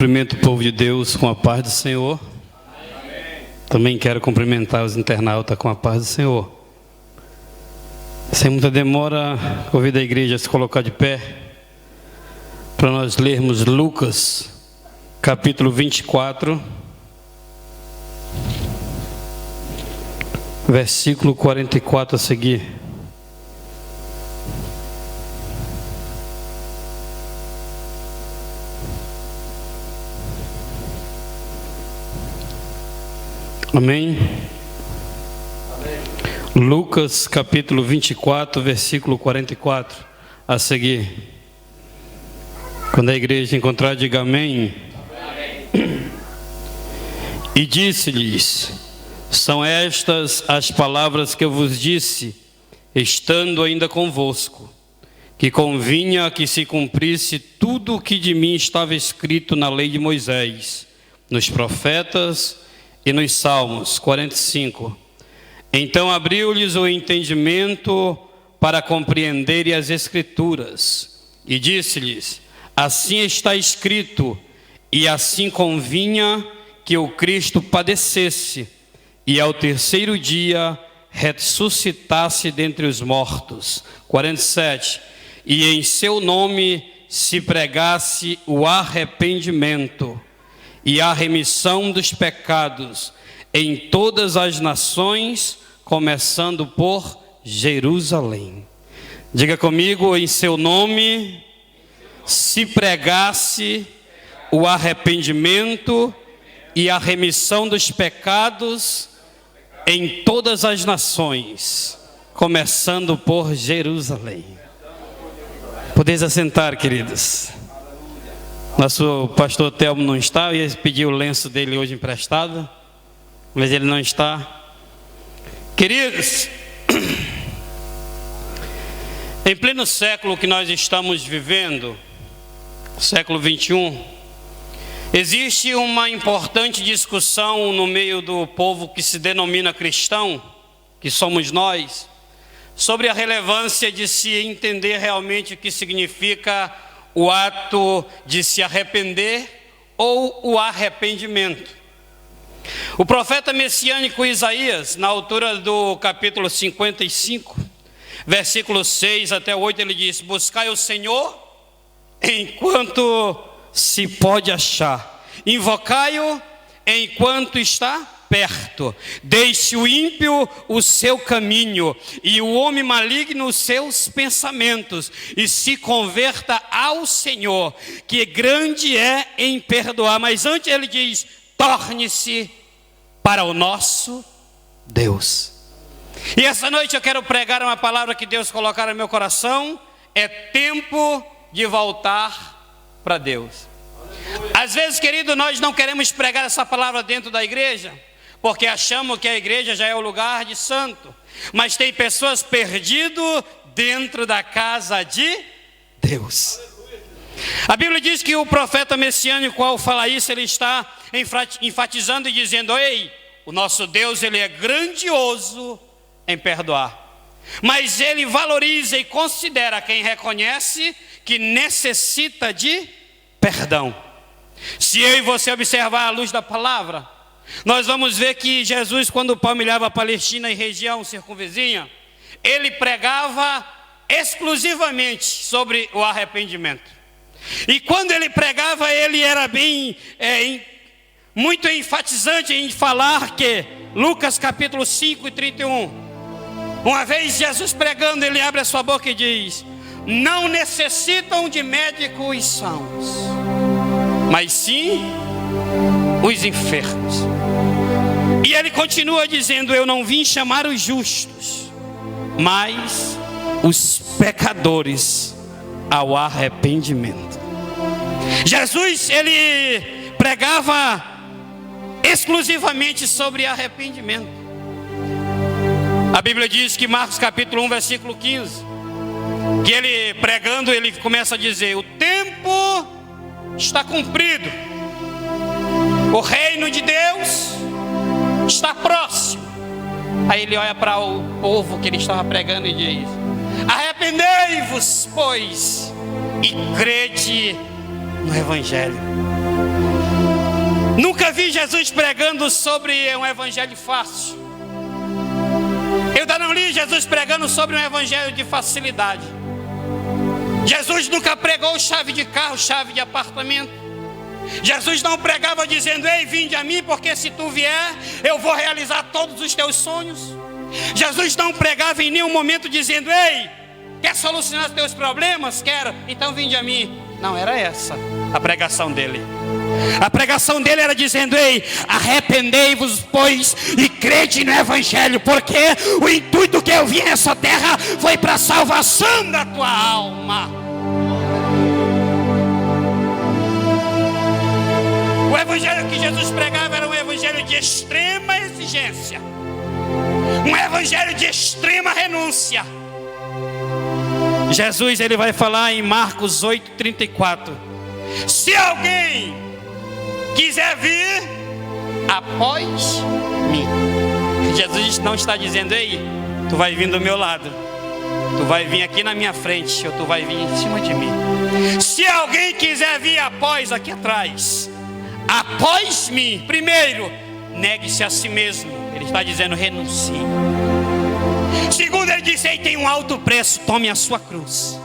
Cumprimento o povo de Deus com a paz do Senhor. Amém. Também quero cumprimentar os internautas com a paz do Senhor. Sem muita demora, convido a igreja a se colocar de pé para nós lermos Lucas, capítulo 24, versículo 44 a seguir. Amém? Amém. Lucas capítulo 24, versículo 44 a seguir. Quando a igreja encontrar, diga amém. Amém. E disse-lhes: são estas as palavras que eu vos disse, estando ainda convosco, que convinha que se cumprisse tudo o que de mim estava escrito na lei de Moisés, nos profetas e nos Salmos. 45. Então abriu-lhes o entendimento para compreenderem as Escrituras, e disse-lhes: assim está escrito, e assim convinha que o Cristo padecesse, e ao terceiro dia ressuscitasse dentre os mortos. 47. E em seu nome se pregasse o arrependimento e a remissão dos pecados em todas as nações, começando por Jerusalém. Diga comigo: em seu nome se pregasse o arrependimento e a remissão dos pecados em todas as nações, começando por Jerusalém. Podeis assentar, queridos. Nosso pastor Telmo não está, eu ia pedir o lenço dele hoje emprestado, mas ele não está. Queridos, em pleno século que nós estamos vivendo, século 21, existe uma importante discussão no meio do povo que se denomina cristão, que somos nós, sobre a relevância de se entender realmente o que significa o ato de se arrepender ou o arrependimento. O profeta messiânico Isaías, na altura do capítulo 55, versículo 6 até 8, ele diz: buscai o Senhor enquanto se pode achar, invocai-o enquanto está perto. Deixe o ímpio o seu caminho e o homem maligno os seus pensamentos, e se converta ao Senhor, que grande é em perdoar. Mas antes ele diz: torne-se para o nosso Deus. E essa noite eu quero pregar uma palavra que Deus colocar no meu coração: é tempo de voltar para Deus. Às vezes, querido, nós não queremos pregar essa palavra dentro da igreja, porque achamos que a igreja já é o lugar de santo. Mas tem pessoas perdidas dentro da casa de Deus. A Bíblia diz que o profeta messiânico, ao falar isso, ele está enfatizando e dizendo: ei, o nosso Deus, ele é grandioso em perdoar, mas ele valoriza e considera quem reconhece que necessita de perdão. Se eu e você observar a luz da palavra, nós vamos ver que Jesus, quando palmilhava a Palestina e região circunvizinha, ele pregava exclusivamente sobre o arrependimento. E quando ele pregava, ele era muito enfatizante em falar que, Lucas capítulo 5 e 31, uma vez Jesus pregando, ele abre a sua boca e diz: não necessitam de médicos os sãos, mas sim os enfermos. E ele continua dizendo: eu não vim chamar os justos, mas os pecadores ao arrependimento. Jesus, ele pregava exclusivamente sobre arrependimento. A Bíblia diz que Marcos capítulo 1, versículo 15, que ele pregando, ele começa a dizer: o tempo está cumprido, o reino de Deus está próximo. Aí ele olha para o povo que ele estava pregando e diz: arrependei-vos, pois, e crede no Evangelho. Nunca vi Jesus pregando sobre um evangelho fácil. Eu ainda não li Jesus pregando sobre um evangelho de facilidade. Jesus nunca pregou chave de carro, chave de apartamento. Jesus não pregava dizendo: ei, vinde a mim, porque se tu vier, eu vou realizar todos os teus sonhos. Jesus não pregava em nenhum momento dizendo: ei, quer solucionar os teus problemas? Quero, então vinde a mim. Não era essa a pregação dele. A pregação dele era dizendo: ei, arrependei-vos, pois, e crede no evangelho, porque o intuito que eu vim nessa terra foi para a salvação da tua alma. O evangelho que Jesus pregava era um evangelho de extrema exigência, um evangelho de extrema renúncia. Jesus, ele vai falar em Marcos 8:34: se alguém quiser vir após mim. Jesus não está dizendo: ei, tu vai vir do meu lado, tu vai vir aqui na minha frente, ou tu vai vir em cima de mim. Se alguém quiser vir após, aqui atrás, após mim, primeiro, negue-se a si mesmo. Ele está dizendo: renuncie. Segundo, ele diz: ei, tem um alto preço, tome a sua cruz.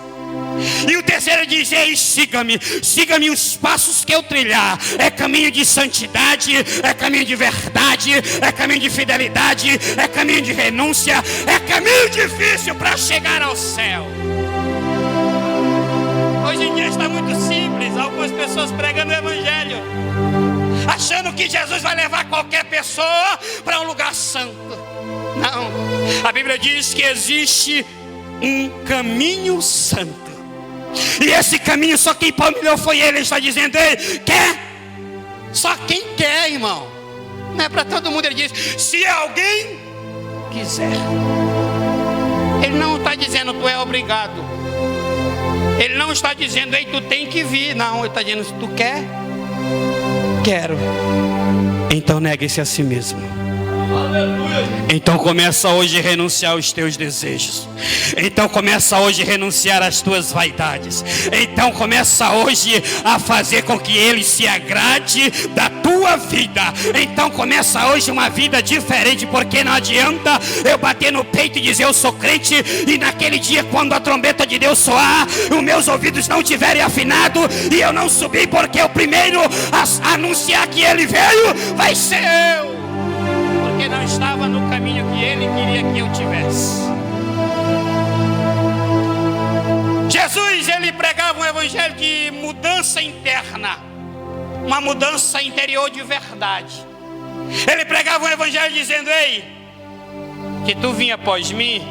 E o terceiro diz: ei, siga-me, siga-me os passos que eu trilhar. É caminho de santidade, é caminho de verdade, é caminho de fidelidade, é caminho de renúncia, é caminho difícil para chegar ao céu. Hoje em dia está muito simples, algumas pessoas pregando o evangelho, achando que Jesus vai levar qualquer pessoa para um lugar santo. Não, a Bíblia diz que existe um caminho santo. E esse caminho só quem palmilhou foi ele. Ele está dizendo: ei, quer? Só quem quer, irmão. Não é para todo mundo. Ele diz: se alguém quiser. Ele não está dizendo: tu é obrigado. Ele não está dizendo: ei, tu tem que vir. Não, ele está dizendo: se tu quer, quero. Então negue-se a si mesmo. Então começa hoje a renunciar aos teus desejos. Então começa hoje a renunciar às tuas vaidades. Então começa hoje a fazer com que Ele se agrade da tua vida. Então começa hoje uma vida diferente. Porque não adianta eu bater no peito e dizer: eu sou crente, e naquele dia, quando a trombeta de Deus soar, os meus ouvidos não tiverem afinado e eu não subir, porque o primeiro a anunciar que Ele veio vai ser eu, porque não estava no caminho que Ele queria que eu tivesse. Jesus, ele pregava um evangelho de mudança interna, uma mudança interior de verdade. Ele pregava um evangelho dizendo: ei, que tu vinha após mim,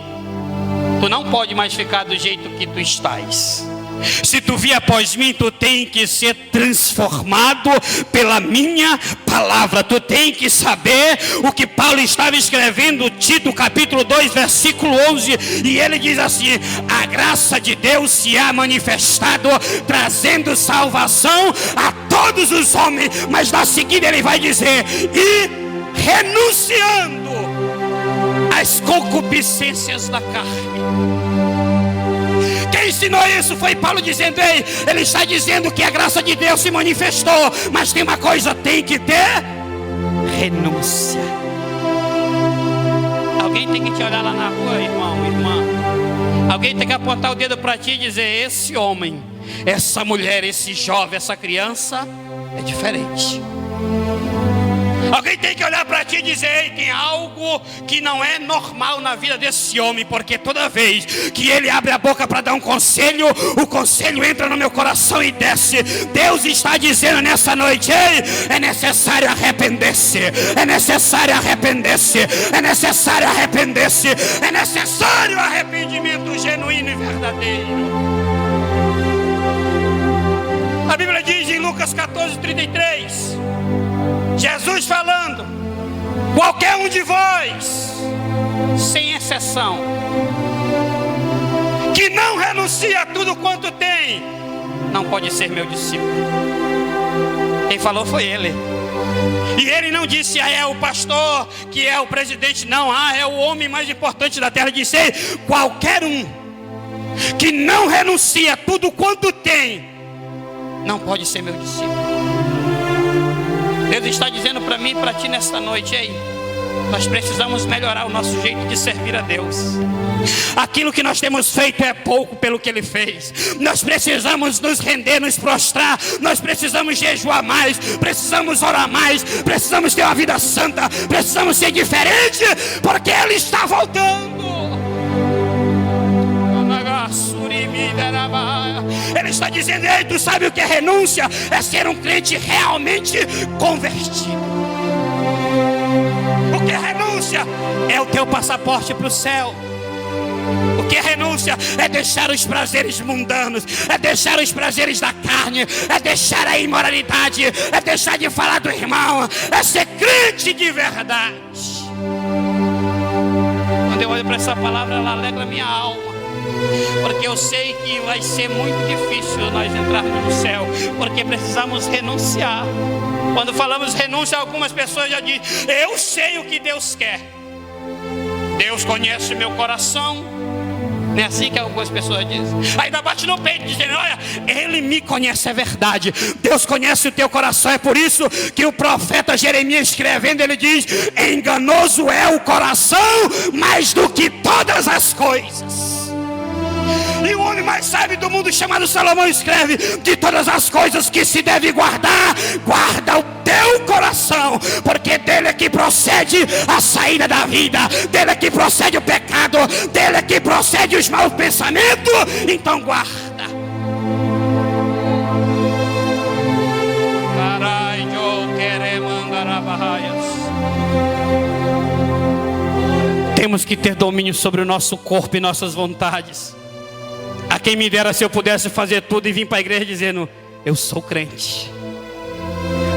tu não pode mais ficar do jeito que tu estás. Se tu vir após mim, tu tem que ser transformado pela minha palavra. Tu tem que saber o que Paulo estava escrevendo, Tito capítulo 2 versículo 11. E ele diz assim: a graça de Deus se há manifestado, trazendo salvação a todos os homens. Mas na seguida ele vai dizer: e renunciando às concupiscências da carne. Quem ensinou isso foi Paulo dizendo: ei, ele está dizendo que a graça de Deus se manifestou, mas tem uma coisa, tem que ter renúncia. Alguém tem que te olhar lá na rua, irmão, irmã. Alguém tem que apontar o dedo para ti e dizer: esse homem, essa mulher, esse jovem, essa criança é diferente. Alguém tem que olhar para ti e dizer: ei, tem algo que não é normal na vida desse homem, porque toda vez que ele abre a boca para dar um conselho, o conselho entra no meu coração e desce. Deus está dizendo nessa noite: ei, é necessário arrepender-se, é necessário arrepender-se, é necessário arrepender-se, é necessário arrependimento genuíno e verdadeiro. A Bíblia diz em Lucas 14:33, Jesus falando: qualquer um de vós, sem exceção, que não renuncia a tudo quanto tem, não pode ser meu discípulo. Quem falou foi ele. E ele não disse: ah, é o pastor, que é o presidente. Não, é o homem mais importante da terra. Disse: qualquer um que não renuncia a tudo quanto tem, não pode ser meu discípulo. Deus está dizendo para mim e para ti nesta noite: ei, nós precisamos melhorar o nosso jeito de servir a Deus. Aquilo que nós temos feito é pouco pelo que Ele fez. Nós precisamos nos render, nos prostrar. Nós precisamos jejuar mais, precisamos orar mais, precisamos ter uma vida santa, precisamos ser diferente, porque Ele está voltando. Ele está dizendo: ei, tu sabe o que é renúncia? É ser um crente realmente convertido. O que é renúncia? É o teu passaporte para o céu. O que é renúncia? É deixar os prazeres mundanos, é deixar os prazeres da carne, é deixar a imoralidade, é deixar de falar do irmão, é ser crente de verdade. Quando eu olho para essa palavra, ela alegra minha alma, porque eu sei que vai ser muito difícil nós entrarmos no céu, porque precisamos renunciar. Quando falamos renúncia, algumas pessoas já dizem: eu sei o que Deus quer, Deus conhece o meu coração. Não é assim que algumas pessoas dizem. Ainda bate no peito dizendo: olha, Ele me conhece, é verdade. Deus conhece o teu coração. É por isso que o profeta Jeremias, escrevendo, ele diz: enganoso é o coração mais do que todas as coisas. E o homem mais sábio do mundo, chamado Salomão, escreve: de todas as coisas que se deve guardar, guarda o teu coração, porque dele é que procede a saída da vida, dele é que procede o pecado, dele é que procede os maus pensamentos. Então guarda. Temos que ter domínio sobre o nosso corpo e nossas vontades. A quem me dera se eu pudesse fazer tudo e vir para a igreja dizendo: eu sou crente.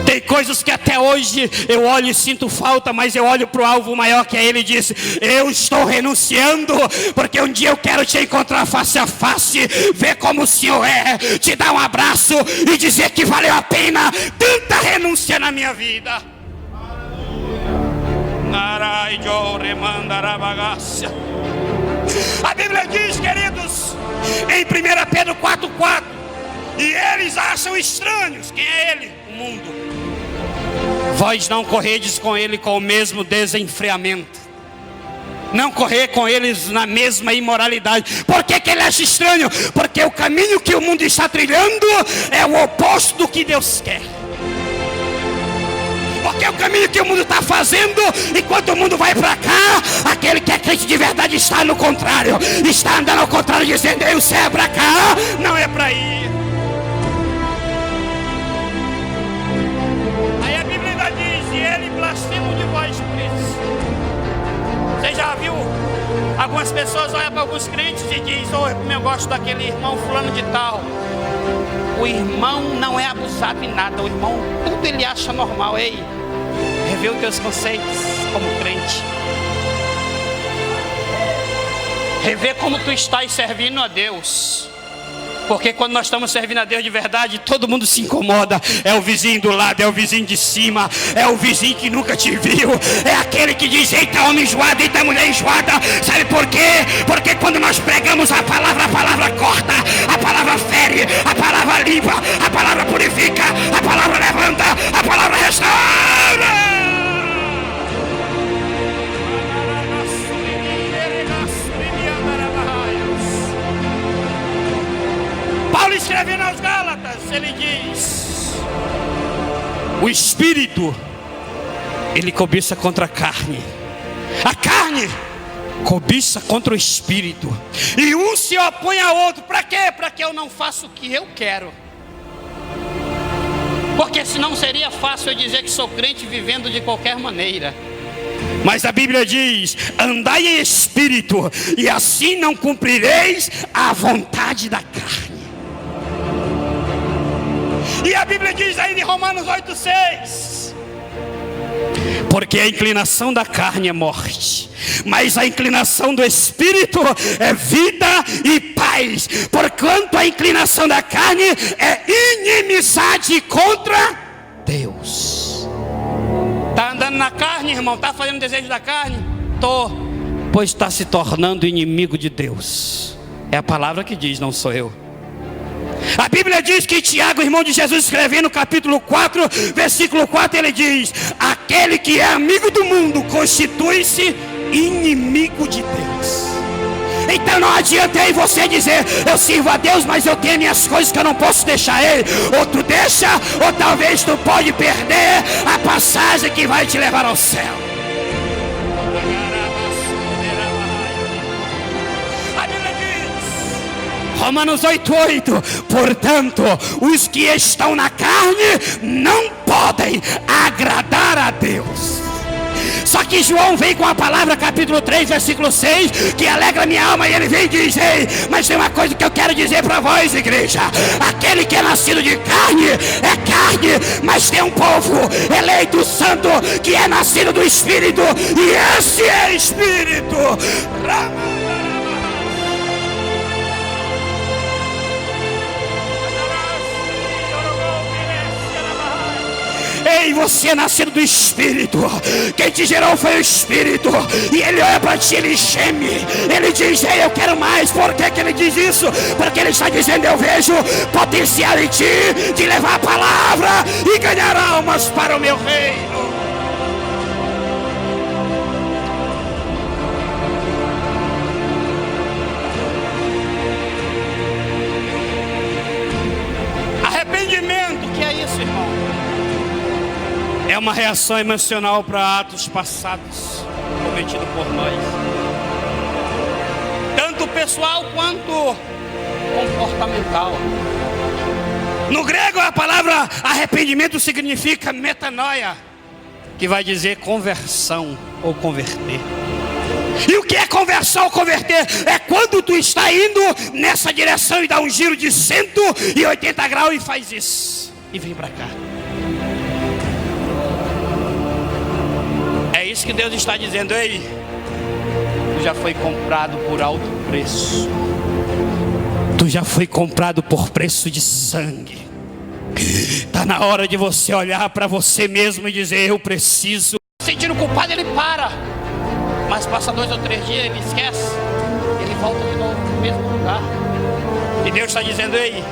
Tem coisas que até hoje eu olho e sinto falta, mas eu olho para o alvo maior, que é Ele, e disse: eu estou renunciando, porque um dia eu quero te encontrar face a face, ver como o Senhor é, te dar um abraço e dizer que valeu a pena tanta renúncia na minha vida. A Bíblia diz, queridos, em 1 Pedro 4,4: e eles acham estranhos. Quem é ele? O mundo. Vós não corredes com ele com o mesmo desenfreamento. Não correr com eles na mesma imoralidade. Por que ele acha estranho? Porque o caminho que o mundo está trilhando é o oposto do que Deus quer. Porque o caminho que o mundo está fazendo, enquanto o mundo vai para cá, aquele que é crente de verdade está no contrário, está andando ao contrário, dizendo: o céu é para cá, não é para ir. Aí a Bíblia ainda diz: e ele blasfema de vós por isso. Você já viu? Algumas pessoas olham para alguns crentes e dizem: como eu gosto daquele irmão fulano de tal. O irmão não é abusado em nada. O irmão, tudo ele acha normal. Ei, revê os teus conceitos como crente. Revê como tu estás servindo a Deus. Porque quando nós estamos servindo a Deus de verdade, todo mundo se incomoda. É o vizinho do lado, é o vizinho de cima, é o vizinho que nunca te viu, é aquele que diz: eita homem enjoado, eita mulher enjoada. Sabe por quê? Porque quando nós pregamos a palavra corta, a palavra fere, a palavra limpa, a palavra purifica, a palavra levanta, a palavra restaura. Paulo, escrevendo aos Gálatas, ele diz: o espírito, ele cobiça contra a carne cobiça contra o espírito, e um se opõe ao outro. Para quê? Para que eu não faça o que eu quero. Porque senão seria fácil eu dizer que sou crente vivendo de qualquer maneira. Mas a Bíblia diz: andai em espírito, e assim não cumprireis a vontade da carne. E a Bíblia diz ainda em Romanos 8,6: porque a inclinação da carne é morte, mas a inclinação do espírito é vida e paz. Porquanto a inclinação da carne é inimizade contra Deus. Está andando na carne, irmão? Está fazendo desejo da carne? Tô. Pois está se tornando inimigo de Deus. É a palavra que diz, não sou eu. A Bíblia diz que Tiago, irmão de Jesus, escrevendo no capítulo 4, versículo 4, ele diz: aquele que é amigo do mundo constitui-se inimigo de Deus. Então não adianta aí você dizer: eu sirvo a Deus, mas eu tenho minhas coisas que eu não posso deixar Ele. Ou tu deixa, ou talvez tu pode perder a passagem que vai te levar ao céu. A Bíblia diz, Romanos 8:8: portanto, os que estão na carne não podem agradar a Deus. Só que João vem com a palavra, capítulo 3, versículo 6, que alegra minha alma, e ele vem e diz: ei, mas tem uma coisa que eu quero dizer para vós, igreja: aquele que é nascido de carne é carne, mas tem um povo eleito santo que é nascido do Espírito, e esse é Espírito. Ei, você é nascido do Espírito. Quem te gerou foi o Espírito. E ele olha para ti, ele geme. Ele diz: ei, eu quero mais. Por que ele diz isso? Porque ele está dizendo: eu vejo potencial em ti de levar a palavra e ganhar almas para o meu reino. Arrependimento, que é isso, irmão? É uma reação emocional para atos passados cometidos por nós, tanto pessoal quanto comportamental. No grego, a palavra arrependimento significa metanoia, que vai dizer conversão ou converter. E o que é conversão ou converter? É quando tu está indo nessa direção e dá um giro de 180 graus e faz isso e vem para cá. É isso que Deus está dizendo: ei, tu já foi comprado por alto preço. Tu já foi comprado por preço de sangue. Está na hora de você olhar para você mesmo e dizer: eu preciso. Sentindo culpado, ele para. Mas passa 2 ou 3 dias, ele esquece. Ele volta de novo no mesmo lugar. E Deus está dizendo: ei,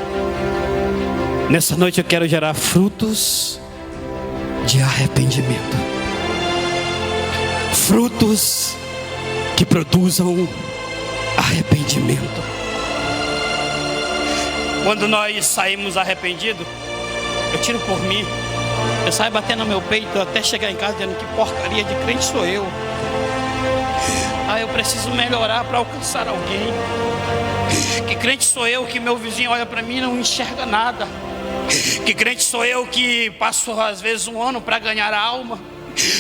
nessa noite eu quero gerar frutos de arrependimento. Frutos que produzam arrependimento. Quando nós saímos arrependidos, eu tiro por mim, eu saio batendo no meu peito até chegar em casa dizendo: que porcaria de crente sou eu. Eu preciso melhorar para alcançar alguém. Que crente sou eu que meu vizinho olha para mim e não enxerga nada. Que crente sou eu que passo às vezes 1 ano para ganhar a alma.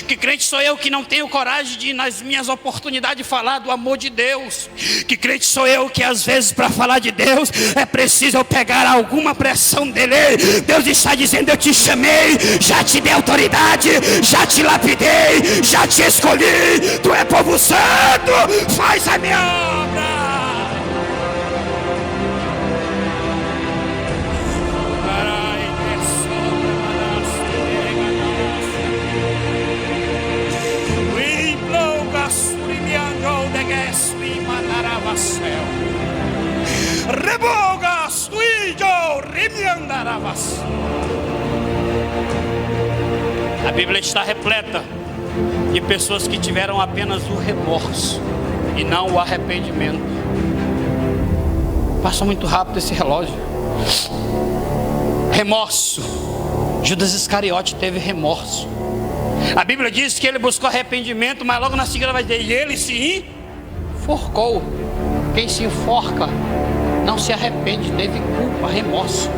Que crente sou eu que não tenho coragem de, nas minhas oportunidades, falar do amor de Deus. Que crente sou eu que às vezes para falar de Deus é preciso eu pegar alguma pressão dele. Deus está dizendo: eu te chamei, já te dei autoridade, já te lapidei, já te escolhi. Tu é povo santo, faz a minha obra. Rebogas, a Bíblia está repleta de pessoas que tiveram apenas o remorso e não o arrependimento. Passa muito rápido esse relógio. Remorso. Judas Iscariote teve remorso. A Bíblia diz que ele buscou arrependimento, mas logo na seguida vai dizer: e ele se enforcou. Quem se enforca não se arrepende, teve culpa, remorso.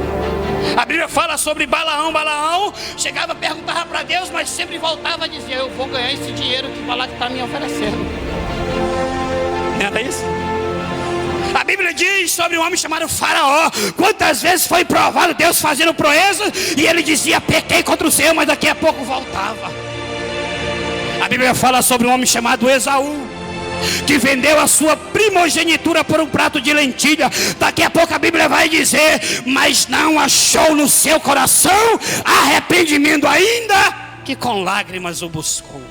A Bíblia fala sobre Balaão. Balaão chegava, perguntava para Deus, mas sempre voltava a dizer: eu vou ganhar esse dinheiro que Balaque está me oferecendo. Não era isso? A Bíblia diz sobre um homem chamado Faraó: quantas vezes foi provado Deus fazendo proezas, e ele dizia: pequei contra o Senhor, mas daqui a pouco voltava. A Bíblia fala sobre um homem chamado Esaú, que vendeu a sua primogenitura por um prato de lentilha. Daqui a pouco a Bíblia vai dizer: mas não achou no seu coração arrependimento, ainda que com lágrimas o buscou.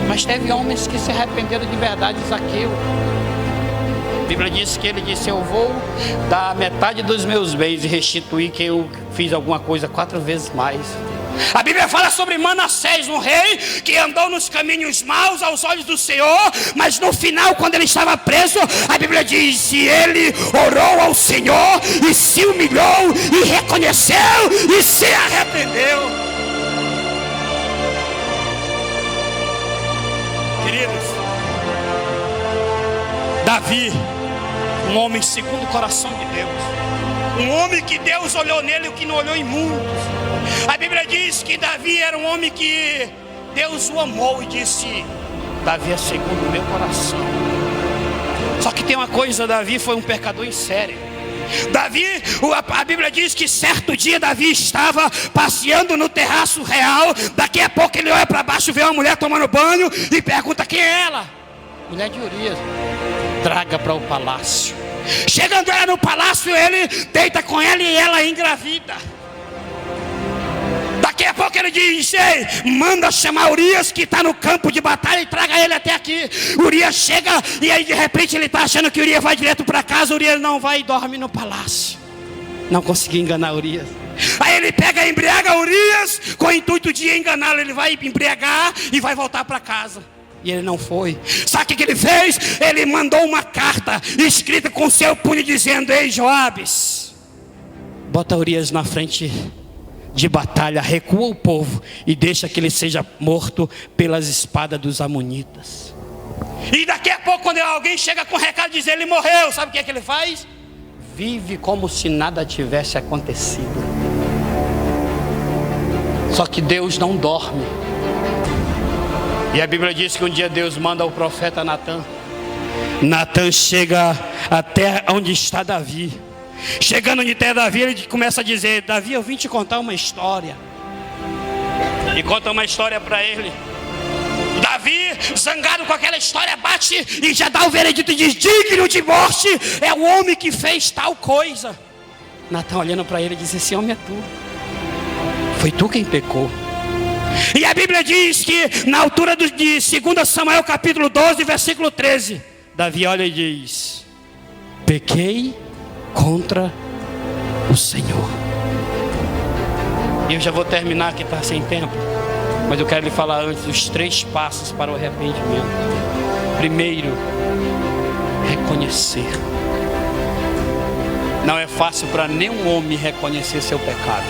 Mas teve homens que se arrependeram de verdade. Zaqueu. Bíblia diz que ele disse: eu vou dar metade dos meus bens e restituir que eu fiz alguma coisa 4 vezes mais. A Bíblia fala sobre Manassés, um rei que andou nos caminhos maus aos olhos do Senhor, mas no final, quando ele estava preso, a Bíblia diz que ele orou ao Senhor e se humilhou e reconheceu e se arrependeu. Queridos, Davi, um homem segundo o coração de Deus, um homem que Deus olhou nele o que não olhou em muitos. A Bíblia diz que Davi era um homem que Deus o amou e disse: Davi é segundo o meu coração. Só que tem uma coisa, Davi foi um pecador em série. Davi, a Bíblia diz que certo dia Davi estava passeando no terraço real. Daqui a pouco ele olha para baixo, vê uma mulher tomando banho e pergunta: quem é ela? Mulher de Urias. Traga para o palácio. Chegando ela no palácio, ele deita com ela e ela engravida. Daqui a pouco ele diz: ei, manda chamar Urias que está no campo de batalha e traga ele até aqui. Urias chega e aí de repente ele está achando que Urias vai direto para casa. Urias não vai e dorme no palácio. Não conseguiu enganar Urias. Aí ele pega e embriaga Urias com o intuito de enganá-lo. Ele vai embriagar e vai voltar para casa. E ele não foi. Sabe o que ele fez? Ele mandou uma carta escrita com seu punho dizendo: ei, Joabes, bota Urias na frente de batalha, recua o povo e deixa que ele seja morto pelas espadas dos amonitas. E daqui a pouco, quando alguém chega com recado dizer ele morreu, sabe o que ele faz? Vive como se nada tivesse acontecido. Só que Deus não dorme. E a Bíblia diz que um dia Deus manda o profeta Natã. Natã chega até onde está Davi. Chegando onde está Davi, ele começa a dizer: Davi, eu vim te contar uma história. E conta uma história para ele. Davi, zangado com aquela história, bate e já dá o veredito e diz: digno de morte é o homem que fez tal coisa. Natã olhando para ele diz: esse homem é tu. Foi tu quem pecou. E a Bíblia diz que na altura de 2 Samuel capítulo 12, versículo 13, Davi olha e diz: pequei contra o Senhor. E eu já vou terminar que está sem tempo, mas eu quero lhe falar antes os 3 passos para o arrependimento. Primeiro, reconhecer. Não é fácil para nenhum homem reconhecer seu pecado.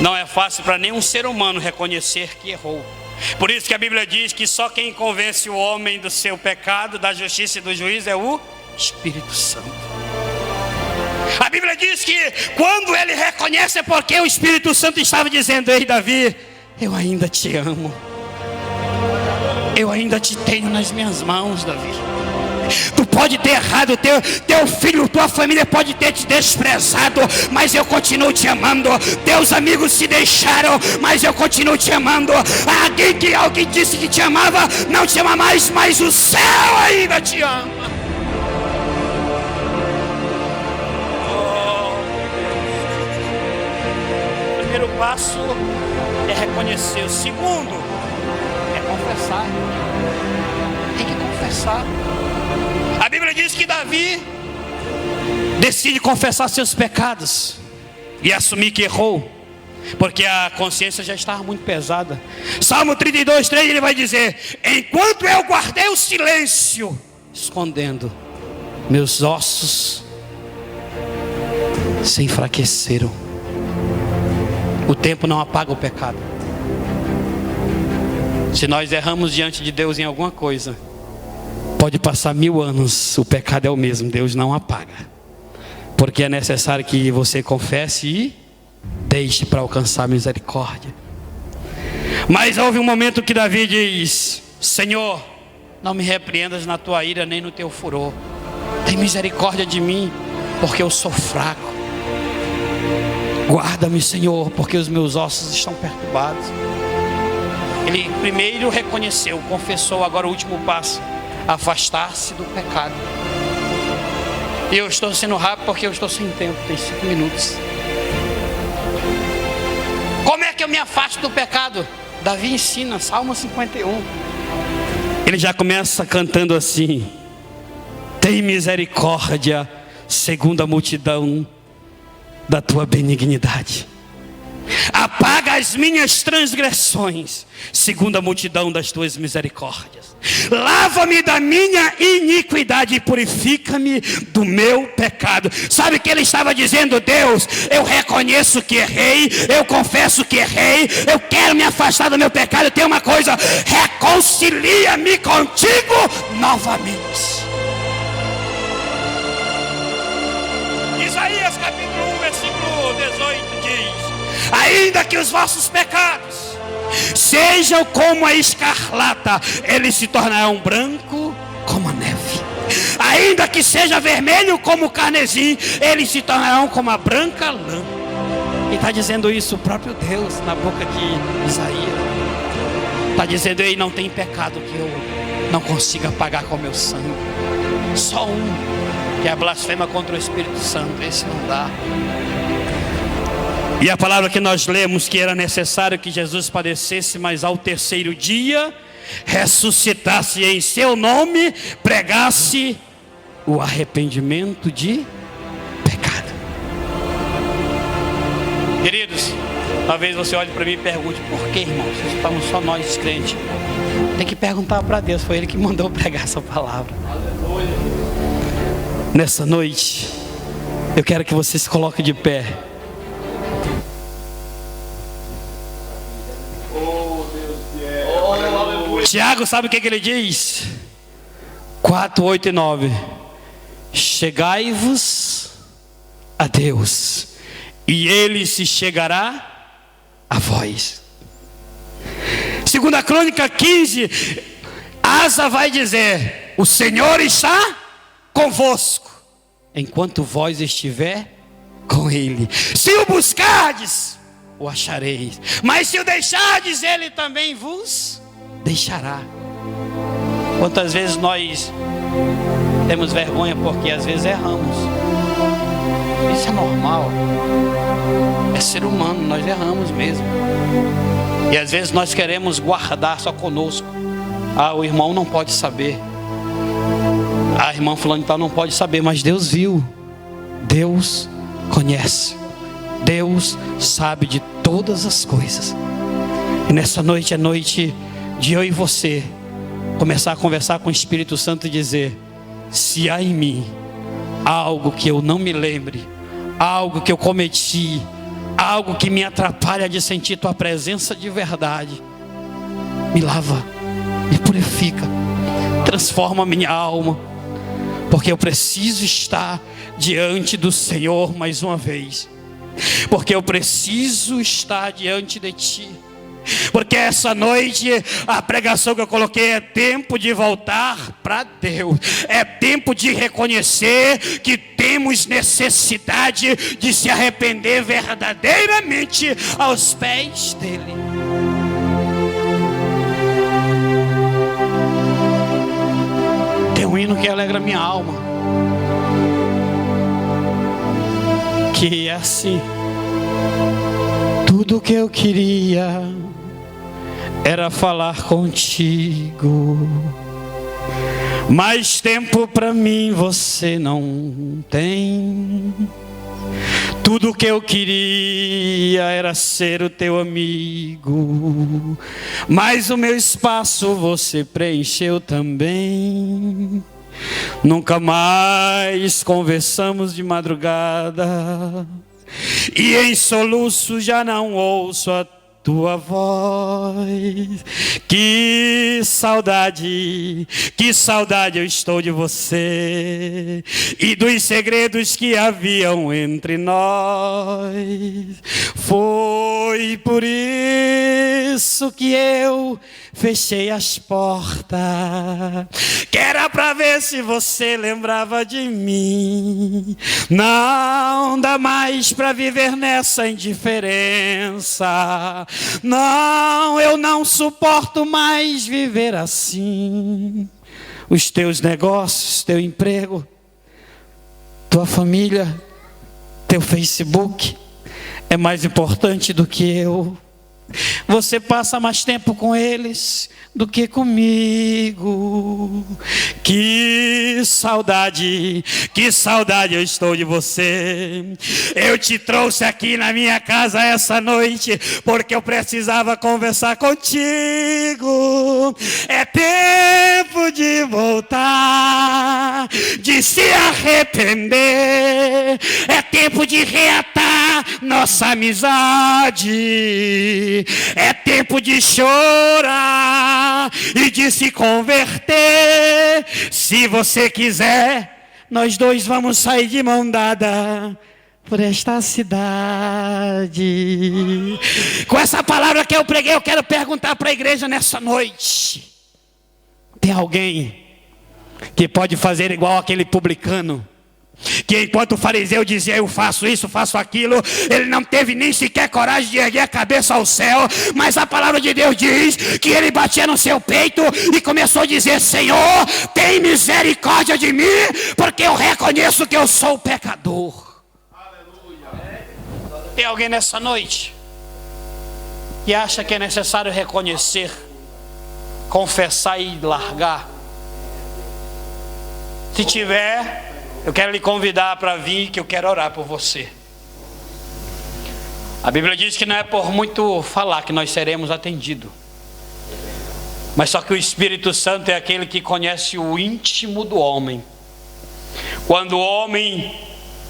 Não é fácil para nenhum ser humano reconhecer que errou. Por isso que a Bíblia diz que só quem convence o homem do seu pecado, da justiça e do juízo é o Espírito Santo. A Bíblia diz que quando ele reconhece é porque o Espírito Santo estava dizendo: ei, Davi, eu ainda te amo. Eu ainda te tenho nas minhas mãos, Davi. Tu pode ter errado, teu filho, tua família pode ter te desprezado, mas eu continuo te amando. Teus amigos se deixaram, mas eu continuo te amando. Alguém disse que te amava, não te ama mais, mas o céu ainda te ama. O primeiro passo é reconhecer. O segundo é confessar. Tem que confessar. A Bíblia diz que Davi decide confessar seus pecados e assumir que errou, porque a consciência já estava muito pesada. Salmo 32, 3, ele vai dizer: enquanto eu guardei o silêncio, escondendo, meus ossos se enfraqueceram. O tempo não apaga o pecado. Se nós erramos diante de Deus em alguma coisa, pode passar 1000 anos, o pecado é o mesmo, Deus não apaga. Porque é necessário que você confesse e deixe para alcançar a misericórdia. Mas houve um momento que Davi diz: Senhor, não me repreendas na tua ira nem no teu furor. Tem misericórdia de mim, porque eu sou fraco. Guarda-me, Senhor, porque os meus ossos estão perturbados. Ele primeiro reconheceu, confessou. Agora o último passo: afastar-se do pecado. E eu estou sendo rápido porque eu estou sem tempo, tem 5 minutos. Como é que eu me afasto do pecado? Davi ensina, Salmo 51. Ele já começa cantando assim: tem misericórdia segundo a multidão da tua benignidade. Apaga as minhas transgressões segundo a multidão das tuas misericórdias. Lava-me da minha iniquidade e purifica-me do meu pecado. Sabe o que ele estava dizendo? Deus, eu reconheço que errei, eu confesso que errei, eu quero me afastar do meu pecado. Tem uma coisa: reconcilia-me contigo novamente. Isaías capítulo 1, versículo 18 diz: ainda que os vossos pecados sejam como a escarlata, eles se tornarão branco como a neve. Ainda que seja vermelho como o carmesim, eles se tornarão como a branca lã. E está dizendo isso o próprio Deus na boca de Isaías. Está dizendo: ei, não tem pecado que eu não consiga pagar com o meu sangue. Só um, que é a blasfema contra o Espírito Santo. Esse não dá. E a palavra que nós lemos, que era necessário que Jesus padecesse, mas ao terceiro dia ressuscitasse, e em seu nome pregasse o arrependimento de pecado. Queridos, talvez você olhe para mim e pergunte: por que, irmãos? Estamos só nós crentes. Tem que perguntar para Deus, foi Ele que mandou pregar essa palavra. Nessa noite, eu quero que você se coloque de pé. Tiago, sabe o que ele diz? 4, 8 e 9. Chegai-vos a Deus, e Ele se chegará a vós. Segunda Crônica 15, Asa vai dizer: o Senhor está convosco, enquanto vós estiver com Ele. Se o buscardes, o achareis, mas se o deixardes, Ele também vos deixará. Quantas vezes nós temos vergonha porque às vezes erramos? Isso é normal, é ser humano, nós erramos mesmo. E às vezes nós queremos guardar só conosco. Ah, o irmão não pode saber, a irmã fulano de tal não pode saber, mas Deus viu, Deus conhece, Deus sabe de todas as coisas. E nessa noite é noite de eu e você começar a conversar com o Espírito Santo e dizer: se há em mim algo que eu não me lembre, algo que eu cometi, algo que me atrapalha de sentir tua presença de verdade, me lava, me purifica, transforma a minha alma, porque eu preciso estar diante do Senhor mais uma vez, porque eu preciso estar diante de Ti. Porque essa noite a pregação que eu coloquei é tempo de voltar para Deus. É tempo de reconhecer que temos necessidade de se arrepender verdadeiramente aos pés dele. Tem um hino que alegra minha alma, que é assim: tudo que eu queria era falar contigo, mais tempo pra mim você não tem. Tudo que eu queria era ser o teu amigo, mas o meu espaço você preencheu também. Nunca mais conversamos de madrugada, e em soluço já não ouço a tua voz. Que saudade eu estou de você e dos segredos que haviam entre nós. Foi por isso que eu fechei as portas, que era pra ver se você lembrava de mim. Não dá mais pra viver nessa indiferença. Não, eu não suporto mais viver assim. Os teus negócios, teu emprego, tua família, teu Facebook é mais importante do que eu. Você passa mais tempo com eles do que comigo. Que saudade eu estou de você. Eu te trouxe aqui na minha casa essa noite porque eu precisava conversar contigo. É tempo de voltar, de se arrepender. É tempo de reatar nossa amizade. É tempo de chorar e de se converter. Se você quiser, nós dois vamos sair de mão dada por esta cidade. Com essa palavra que eu preguei, eu quero perguntar para a igreja nessa noite: tem alguém que pode fazer igual aquele publicano, que enquanto o fariseu dizia eu faço isso, faço aquilo, ele não teve nem sequer coragem de erguer a cabeça ao céu? Mas a palavra de Deus diz que ele batia no seu peito e começou a dizer: Senhor, tem misericórdia de mim, porque eu reconheço que eu sou pecador. Aleluia. Tem alguém nessa noite que acha que é necessário reconhecer, confessar e largar? Se tiver, eu quero lhe convidar para vir, que eu quero orar por você. A Bíblia diz que não é por muito falar que nós seremos atendidos, mas só que o Espírito Santo é aquele que conhece o íntimo do homem. Quando o homem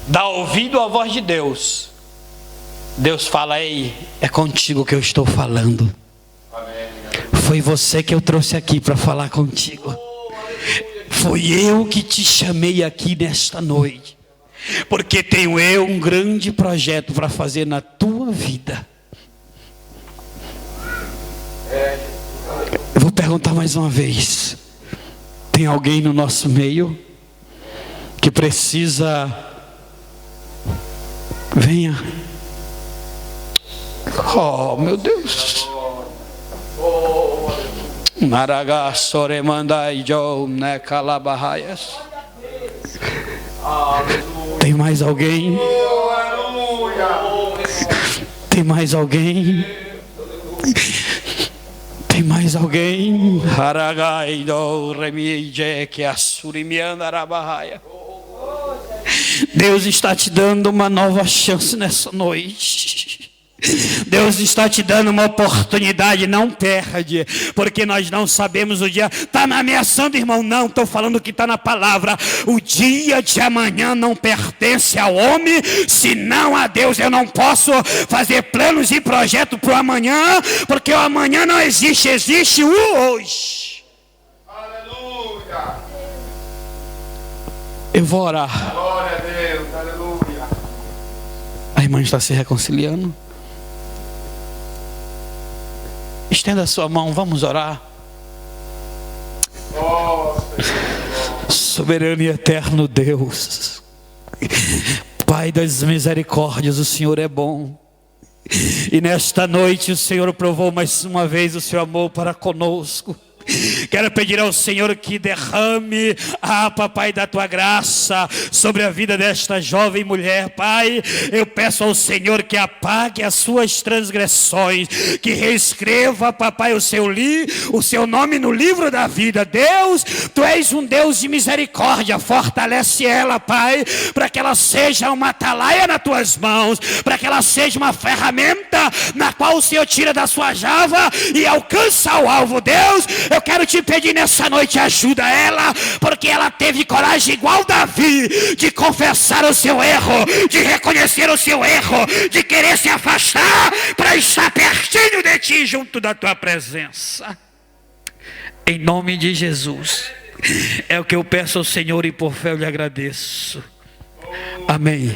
dá ouvido à voz de Deus, Deus fala: ei, é contigo que eu estou falando. Foi você que eu trouxe aqui para falar contigo. Foi eu que te chamei aqui nesta noite, porque tenho eu um grande projeto para fazer na tua vida. Eu vou perguntar mais uma vez: tem alguém no nosso meio que precisa? Venha. Oh, meu Deus. Maraga soremandai jo ne calabahaias. Tem mais alguém? Tem mais alguém? Tem mais alguém? Haragai do remije que assurimiandarabahaya. Deus está te dando uma nova chance nessa noite. Deus está te dando uma oportunidade, não perde, porque nós não sabemos o dia. Está me ameaçando, irmão? Não, estou falando que está na palavra. O dia de amanhã não pertence ao homem, senão a Deus. Eu não posso fazer planos e projetos para o amanhã, porque o amanhã não existe, existe o hoje. Aleluia. Eu vou orar. Glória a Deus, aleluia. A irmã está se reconciliando. Estenda a sua mão, vamos orar. Soberano e eterno Deus, Pai das misericórdias, o Senhor é bom. E nesta noite o Senhor provou mais uma vez o seu amor para conosco. Quero pedir ao Senhor que derrame, papai, da tua graça sobre a vida desta jovem mulher. Pai, eu peço ao Senhor que apague as suas transgressões, que reescreva, papai, o seu nome no livro da vida. Deus, tu és um Deus de misericórdia. Fortalece ela, Pai, para que ela seja uma atalaia nas tuas mãos, para que ela seja uma ferramenta na qual o Senhor tira da sua java e alcança o alvo. Deus, eu quero te pedir nessa noite, ajuda ela, porque ela teve coragem igual Davi, de confessar o seu erro, de reconhecer o seu erro, de querer se afastar para estar pertinho de ti, junto da tua presença. Em nome de Jesus, é o que eu peço ao Senhor e por fé eu lhe agradeço. Amém.